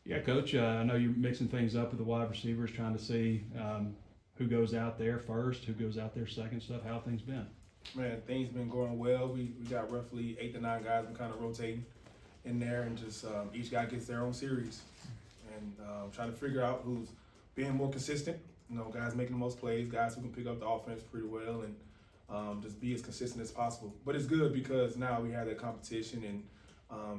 Yeah, Coach, I know you're mixing things up with the wide receivers, trying to see who goes out there first, who goes out there second, stuff. How things been? Man, things been going well. We got roughly 8 to 9 guys. We kind of rotating in there, and just each guy gets their own series, and trying to figure out who's being more consistent. Guys making the most plays, guys who can pick up the offense pretty well, and just be as consistent as possible. But it's good because now we have that competition, and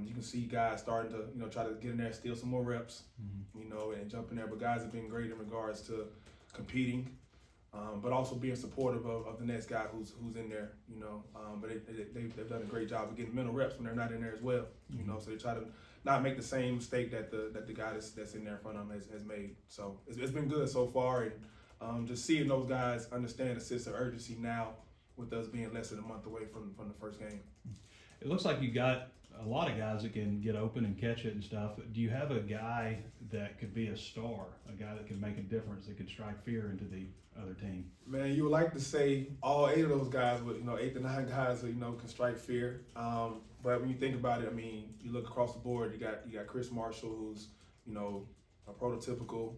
you can see guys starting to try to get in there, steal some more reps, and jump in there. But guys have been great in regards to competing. But also being supportive of the next guy who's in there, But they've done a great job of getting mental reps when they're not in there as well, So they try to not make the same mistake that the guy that's in there in front of them has made. So it's been good so far, and just seeing those guys understand the sense of urgency now with us being less than a month away from the first game. It looks like you got a lot of guys that can get open and catch it and stuff. Do you have a guy that could be a star, a guy that can make a difference, that could strike fear into the other team? Man, you would like to say all 8 of those guys, with 8 to 9 guys, can strike fear. But when you think about it, I mean, you look across the board. You got Chris Marshall, who's a prototypical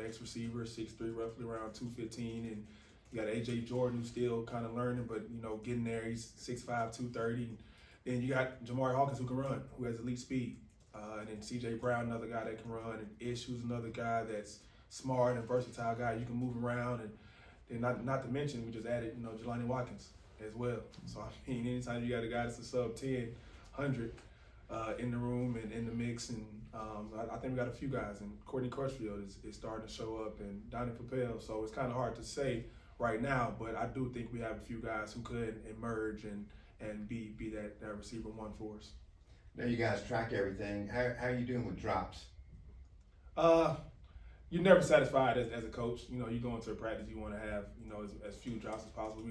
ex receiver, 6'3", roughly around 215, and you got AJ Jordan, who's still kind of learning, but getting there. He's 6'5", 230. Then you got Jamari Hawkins, who can run, who has elite speed. And then C.J. Brown, another guy that can run. And Ish, who's another guy that's smart and versatile guy. You can move around. And then not to mention, we just added, Jelani Watkins as well. So, I mean, anytime you got a guy that's a sub 10, 100 in the room and in the mix. And I think we got a few guys. And Courtney Crutchfield is starting to show up, and Donnie Papel. So it's kind of hard to say right now, but I do think we have a few guys who could emerge and be that receiver one for us. Now you guys track everything. How are you doing with drops? You're never satisfied as a coach. You go into a practice, you want to have as few drops as possible.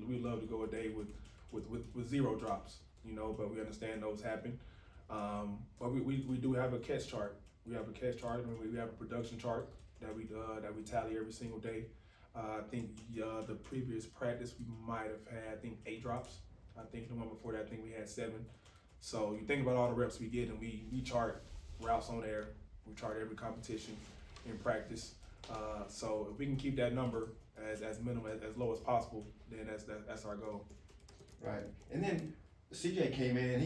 We love to go a day with 0 drops. But we understand those happen. But we do have a catch chart. We have a catch chart, and we have a production chart that we tally every single day. I think the previous practice we might have had 8 drops. I think the one before that, I think we had 7. So you think about all the reps we get, and we chart routes on air. We chart every competition in practice. So if we can keep that number as minimum, as low as possible, then that's our goal. Right. And then CJ came in.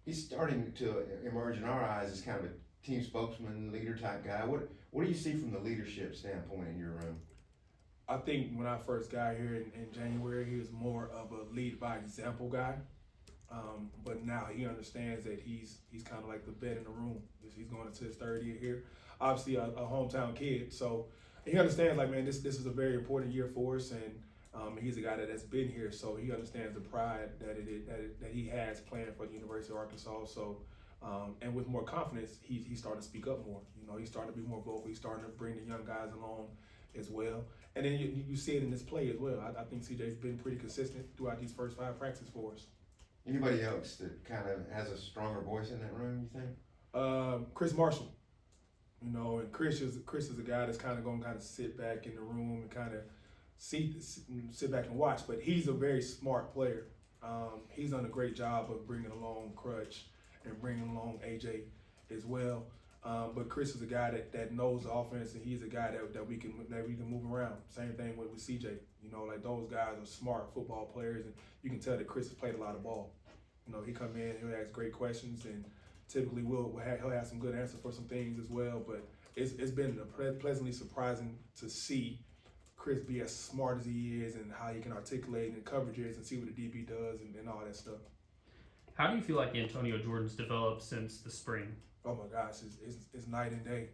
He's starting to emerge in our eyes as kind of a team spokesman, leader type guy. What do you see from the leadership standpoint in your room? I think when I first got here in January, he was more of a lead by example guy. But now he understands that he's kind of like the vet in the room. He's going into his 3rd year here. Obviously a hometown kid, so he understands, like, man, this is a very important year for us, and he's a guy that's been here, so he understands the pride that he has playing for the University of Arkansas. So and with more confidence, he's starting to speak up more. He's starting to be more vocal. He's starting to bring the young guys along as well. And then you see it in this play as well. I think CJ's been pretty consistent throughout these first 5 practices for us. Anybody else that kind of has a stronger voice in that room, you think? Chris Marshall. And Chris is a guy that's kind of going to kind of sit back in the room and kind of sit back and watch. But he's a very smart player. He's done a great job of bringing along Crutch and bringing along AJ as well. But Chris is a guy that knows the offense, and he's a guy that we can move around. Same thing with CJ. Like, those guys are smart football players, and you can tell that Chris has played a lot of ball. He come in, he'll ask great questions, and typically he'll have some good answers for some things as well. But it's been pleasantly surprising to see Chris be as smart as he is, and how he can articulate and coverages and see what the DB does and all that stuff. How do you feel like Antonio Jordan's developed since the spring? Oh my gosh, it's night and day,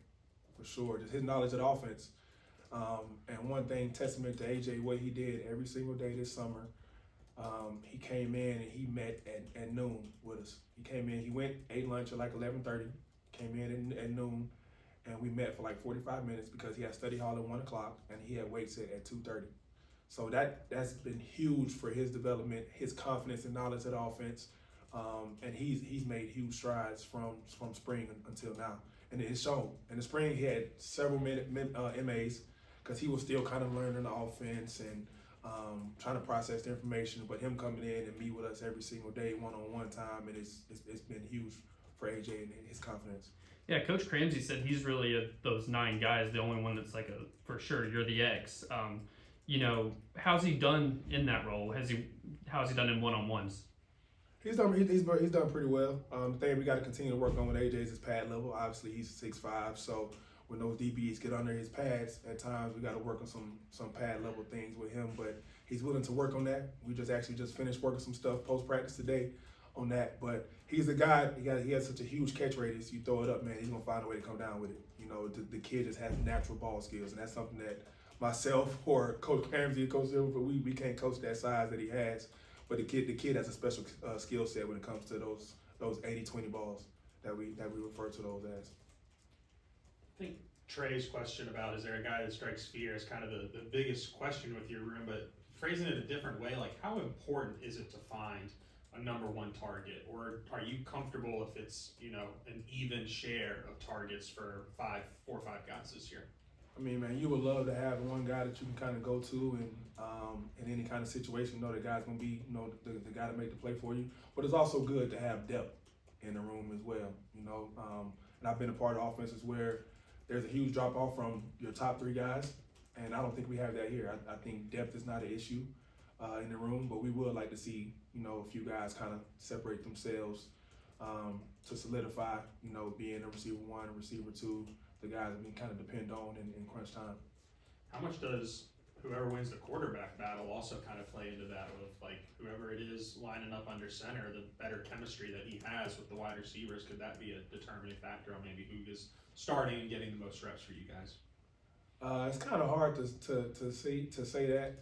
for sure. Just his knowledge of the offense. And one thing, testament to AJ, what he did every single day this summer, he came in and he met at noon with us. He came in, he ate lunch at like 11:30, came in at noon, and we met for like 45 minutes because he had study hall at 1 o'clock and he had weights at 2:30. So that's been huge for his development, his confidence and knowledge of the offense. And he's made huge strides from spring until now, and it's shown. In the spring, he had several MAs because he was still kind of learning the offense and trying to process the information. But him coming in and meet with us every single day, one-on-one time, and it's been huge for AJ and his confidence. Yeah, Coach Cramsey said he's really of those 9 guys the only one that's like a for sure you're the X. How's he done in that role? How's he done in one-on-ones? He's done pretty well. The thing we got to continue to work on with AJ is his pad level. Obviously, he's 6'5", so when those DBs get under his pads, at times we got to work on some pad level things with him. But he's willing to work on that. We just finished working some stuff post practice today on that. But he's a guy. He has such a huge catch radius. You throw it up, man, he's gonna find a way to come down with it. The kid just has natural ball skills, and that's something that myself or Coach Ramsey, Coach Silver, but we can't coach that size that he has. But the kid has a special skill set when it comes to those 80-20 balls that we refer to those as. I think Trey's question about is there a guy that strikes fear is kind of the biggest question with your room, but phrasing it a different way, like how important is it to find a number one target, or are you comfortable if it's an even share of targets for 4 or 5 guys this year? I mean, man, you would love to have one guy that you can kind of go to and in any kind of situation, the guy's going to be, the guy to make the play for you. But it's also good to have depth in the room as well, And I've been a part of offenses where there's a huge drop off from your top 3 guys, and I don't think we have that here. I think depth is not an issue in the room, but we would like to see, a few guys kind of separate themselves to solidify, being a receiver 1, a receiver 2, the guys that we kind of depend on in crunch time. How much does whoever wins the quarterback battle also kind of play into that with like whoever it is lining up under center, the better chemistry that he has with the wide receivers? Could that be a determining factor on maybe who is starting and getting the most reps for you guys? It's kind of hard to say that.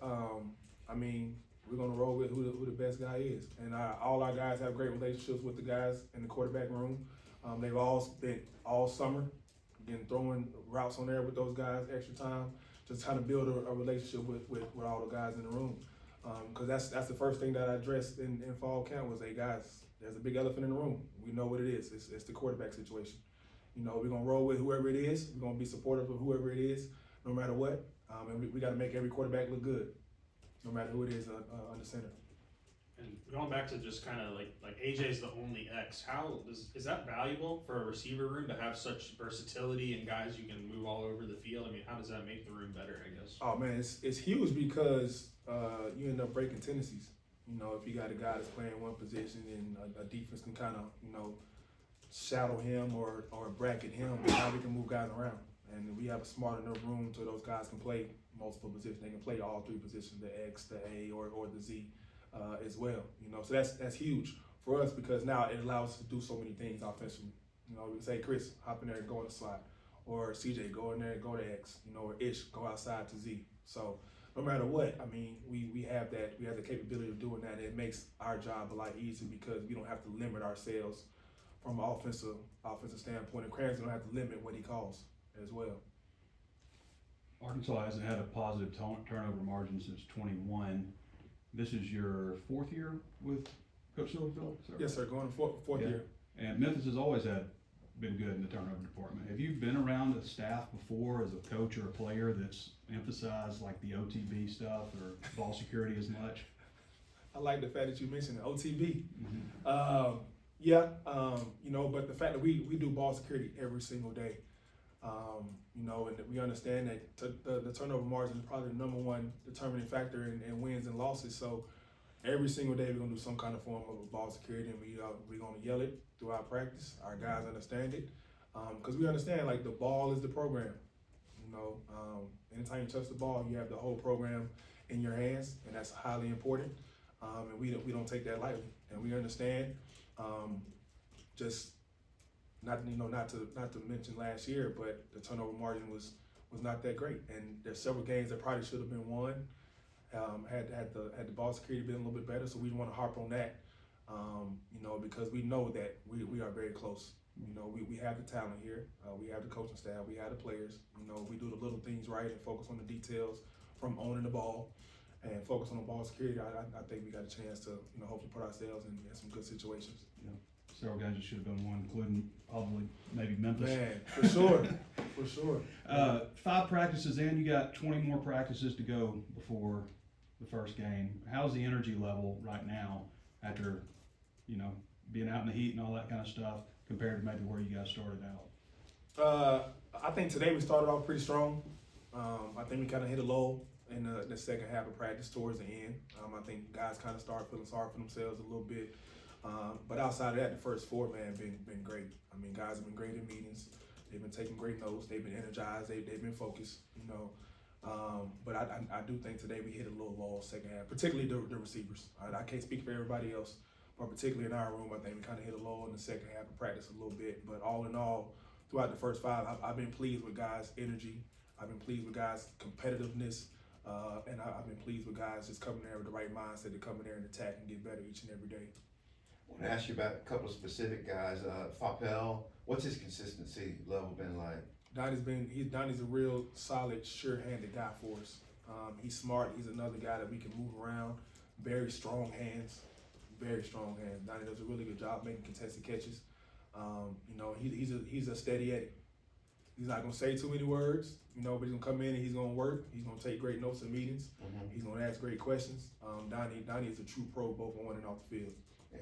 I mean, we're gonna roll with who the best guy is, and all our guys have great relationships with the guys in the quarterback room. They've all spent all summer throwing routes on there with those guys, extra time, just trying to build a relationship with all the guys in the room. Because that's the first thing that I addressed in fall camp was, hey guys, there's a big elephant in the room. We know what it is. It's the quarterback situation. We're gonna roll with whoever it is. We're gonna be supportive of whoever it is, no matter what. And we got to make every quarterback look good, no matter who it is under center. And going back to just kind of like AJ's the only X, is that valuable for a receiver room to have such versatility and guys you can move all over the field? I mean, how does that make the room better, I guess? Oh man, it's huge because you end up breaking tendencies. If you got a guy that's playing one position and a defense can kind of, shadow him or bracket him, now we can move guys around. And we have a smart enough room so those guys can play multiple positions. They can play all 3 positions, the X, the A, or the Z. As well, so that's huge for us because now it allows us to do so many things offensively. We can say, Chris, hop in there and go on the slot, or CJ, go in there and go to X, or Ish, go outside to Z. So no matter what, I mean, we have the capability of doing that. And it makes our job a lot easier because we don't have to limit ourselves from an offensive standpoint, and Cramsey don't have to limit what he calls as well. Arkansas hasn't had a positive turnover margin since 21. This is your 4th year with Coach Silverfield? Yes, sir. Going to fourth year. And Memphis has always been good in the turnover department. Have you been around the staff before as a coach or a player that's emphasized like the OTB stuff or ball security as much? I like the fact that you mentioned the OTB. Mm-hmm. But the fact that we do ball security every single day. And we understand that the turnover margin is probably the number 1 determining factor in wins and losses. So every single day we're gonna do some kind of form of ball security, and we're gonna yell it throughout practice. Our guys understand it because we understand like the ball is the program. Anytime you touch the ball, you have the whole program in your hands, and that's highly important. And we don't take that lightly, and we understand. Not to mention last year, but the turnover margin was not that great, and there's several games that probably should have been won. Had the ball security been a little bit better, so we want to harp on that. Because we know that we are very close. We have the talent here, we have the coaching staff, we have the players. We do the little things right and focus on the details from owning the ball and focus on the ball security. I think we got a chance to hopefully put ourselves in some good situations. Yeah. Several guys that should have been won, including probably maybe Memphis. Man, for sure, for sure. 5 practices in, you got 20 more practices to go before the first game. How's the energy level right now after, being out in the heat and all that kind of stuff compared to maybe where you guys started out? I think today we started off pretty strong. I think we kind of hit a lull in the second half of practice towards the end. I think guys kind of started feeling sorry for themselves a little bit. But outside of that, the first four, man, been great. I mean, guys have been great in meetings. They've been taking great notes. They've been energized. They've been focused, you know. But I do think today we hit a little lull second half, particularly the receivers. I can't speak for everybody else, but particularly in our room, I think we kind of hit a lull in the second half of practice a little bit. But all in all, throughout the first five, I've been pleased with guys' energy. I've been pleased with guys' competitiveness. And I've been pleased with guys just coming there with the right mindset to come in there and attack and get better each and every day. I want to ask you about a couple of specific guys. Fapel, what's his consistency level been like? Donnie's a real solid, sure-handed guy for us. He's smart. He's another guy that we can move around. Very strong hands. Very strong hands. Donnie does a really good job making contested catches. You know, he's a steady Eddie. He's not gonna say too many words, you know, but he's gonna come in and he's gonna work. He's gonna take great notes in meetings. Mm-hmm. He's gonna ask great questions. Donnie is a true pro both on and off the field.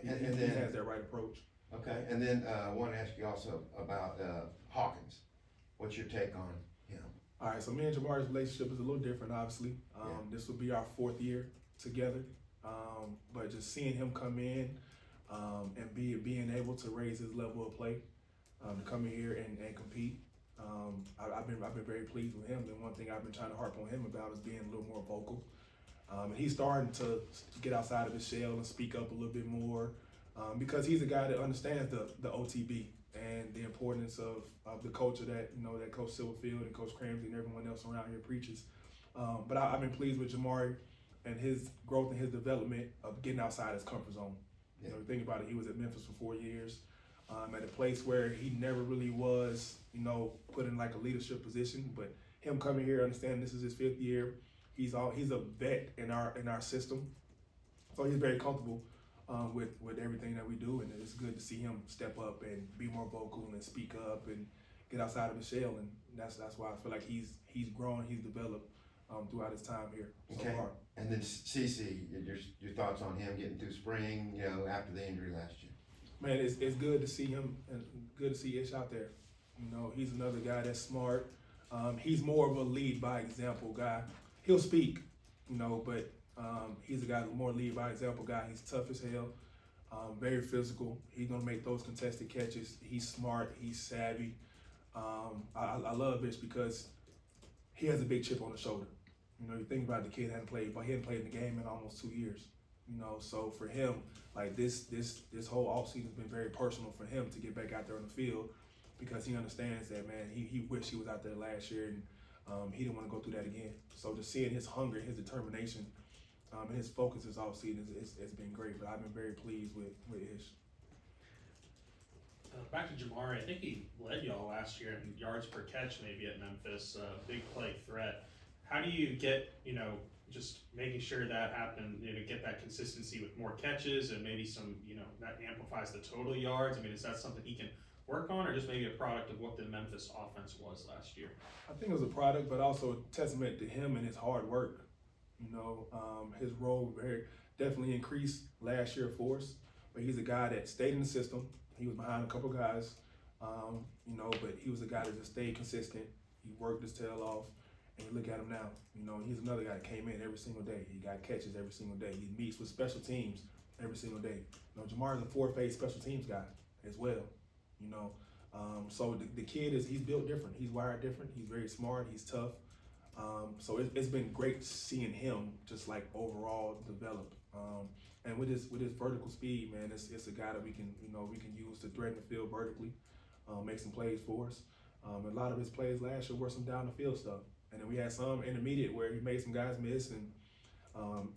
He then, has that right approach. Okay, and then I want to ask you also about Hawkins. What's your take on him? All right, so me and Jamari's relationship is a little different, obviously. This will be our fourth year together. But just seeing him come in and being able to raise his level of play, to come in here and compete. I've been very pleased with him, and one thing I've been trying to harp on him about is being a little more vocal. And he's starting to get outside of his shell and speak up a little bit more, because he's a guy that understands the OTB and the importance of the culture that, you know, that Coach Silverfield and Coach Cramsey and everyone else around here preaches. But I've been pleased with Jamari and his growth and his development of getting outside his comfort zone. Yeah. You know, think about it, he was at Memphis for 4 years, at a place where he never really was, you know, put in like a leadership position. But him coming here, understanding this is his 5th year, he's a vet in our system, so he's very comfortable with everything that we do, and it's good to see him step up and be more vocal and speak up and get outside of his shell, and that's why I feel like he's grown, he's developed throughout his time here so far. And then CC, your thoughts on him getting through spring, you know, after the injury last year? Man, it's good to see him and good to see Ish out there. You know, he's another guy that's smart. He's more of a lead by example guy. He'll speak, you know, but he's a guy who's more lead by example guy. He's tough as hell, very physical. He's gonna make those contested catches. He's smart. He's savvy. I love Ish because he has a big chip on his shoulder. You know, you think about it, the kid hadn't played in the game in almost 2 years. You know, so for him, like this whole offseason has been very personal for him to get back out there on the field, because he understands that, man, he wished he was out there last year, and he didn't want to go through that again. So just seeing his hunger, his determination, and his focus this offseason, it's been great. But I've been very pleased with Ish. Back to Jamari, I think he led y'all last year in yards per catch maybe at Memphis, big play threat. How do you get, you know, just making sure that happens, you know, get that consistency with more catches and maybe some, you know, that amplifies the total yards? I mean, is that something he can work on, or just maybe a product of what the Memphis offense was last year? I think it was a product, but also a testament to him and his hard work. You know, his role definitely increased last year for us, but he's a guy that stayed in the system. He was behind a couple guys, you know, but he was a guy that just stayed consistent. He worked his tail off, and you look at him now. You know, he's another guy that came in every single day. He got catches every single day. He meets with special teams every single day. You know, Jamari's a 4-phase special teams guy as well. You know, so the kid he's built different. He's wired different. He's very smart. He's tough. So it's been great seeing him just like overall develop. And with his vertical speed, man, it's a guy that we can use to threaten the field vertically, make some plays for us. A lot of his plays last year were some down the field stuff, and then we had some intermediate where he made some guys miss, and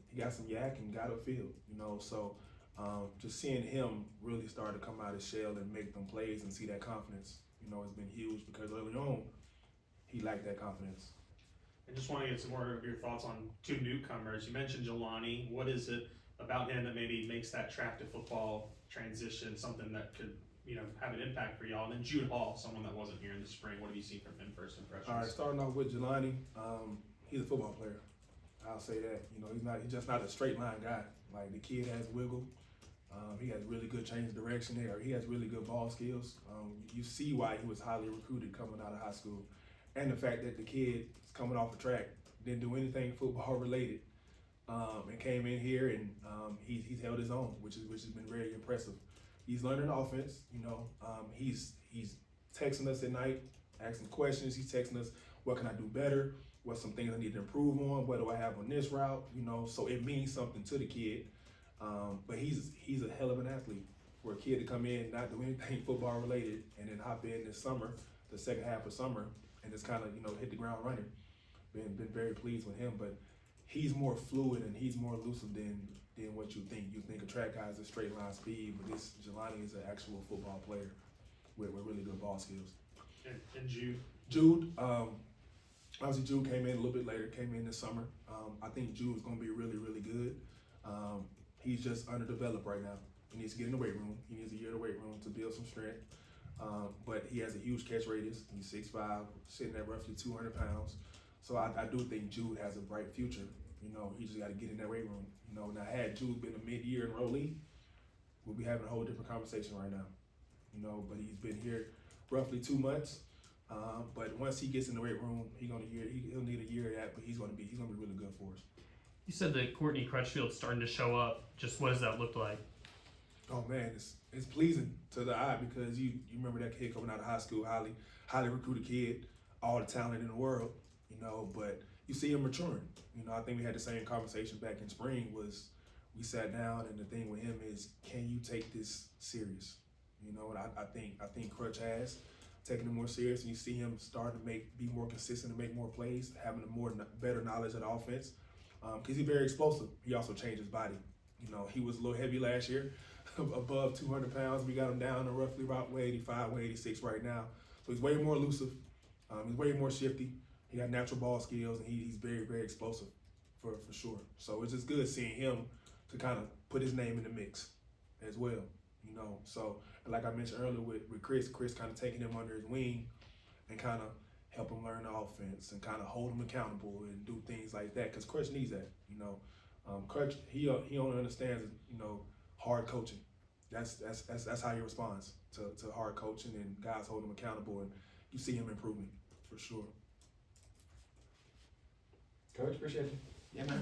he got some yak and got upfield. You know, so just seeing him really start to come out of his shell and make them plays and see that confidence, you know, has been huge, because early on he lacked that confidence. I just want to get some more of your thoughts on 2 newcomers. You mentioned Jelani. What is it about him that maybe makes that track to football transition something that could, you know, have an impact for y'all? And then Jude Hall, someone that wasn't here in the spring. What have you seen from him, first impressions? All right, starting off with Jelani, he's a football player. I'll say that. You know, he's just not a straight line guy. Like, the kid has wiggle. He has really good change of direction there. He has really good ball skills. You see why he was highly recruited coming out of high school. And the fact that the kid is coming off the track, didn't do anything football related, and came in here and he's held his own, which has been very impressive. He's learning offense. He's texting us at night, asking questions. He's texting us, what can I do better? What's some things I need to improve on? What do I have on this route? So it means something to the kid. But he's a hell of an athlete. For a kid to come in, not do anything football related, and then hop in this summer, the second half of summer, and just kind of hit the ground running. Been very pleased with him, but he's more fluid and he's more elusive than what you think. You think a track guy is a straight line speed, but this Jelani is an actual football player with really good ball skills. And Jude? Jude, obviously Jude came in a little bit later, came in this summer. I think Jude is going to be really, really good. He's just underdeveloped right now. He needs to get in the weight room. He needs a year in the weight room to build some strength. But he has a huge catch radius. He's 6'5", sitting at roughly 200 pounds. So I do think Jude has a bright future. He just got to get in that weight room. Now had Jude been a mid-year enrollee, we'll be having a whole different conversation right now. But he's been here roughly 2 months. But once he gets in the weight room, he'll need a year of that. But he's gonna be really good for us. You said that Courtney Crutchfield's starting to show up. Just what does that look like? Oh man, it's pleasing to the eye because you remember that kid coming out of high school, highly recruited kid, all the talent in the world, but you see him maturing. I think we had the same conversation back in spring was we sat down and the thing with him is, can you take this serious? And I think Crutch has taken it more serious, and you see him starting to be more consistent and make more plays, having a better knowledge of the offense. Because he's very explosive. He also changed his body. He was a little heavy last year, above 200 pounds. We got him down to roughly about 185, 186 right now. So he's way more elusive. He's way more shifty. He got natural ball skills, and he's very, very explosive for sure. So it's just good seeing him to kind of put his name in the mix as well. So like I mentioned earlier with Chris kind of taking him under his wing and kind of help him learn the offense and kind of hold him accountable and do things like that. Because Crutch needs that, Crutch, he only understands, hard coaching. That's how he responds to hard coaching and guys hold him accountable, and you see him improving for sure. Coach, appreciate you. Yeah, man.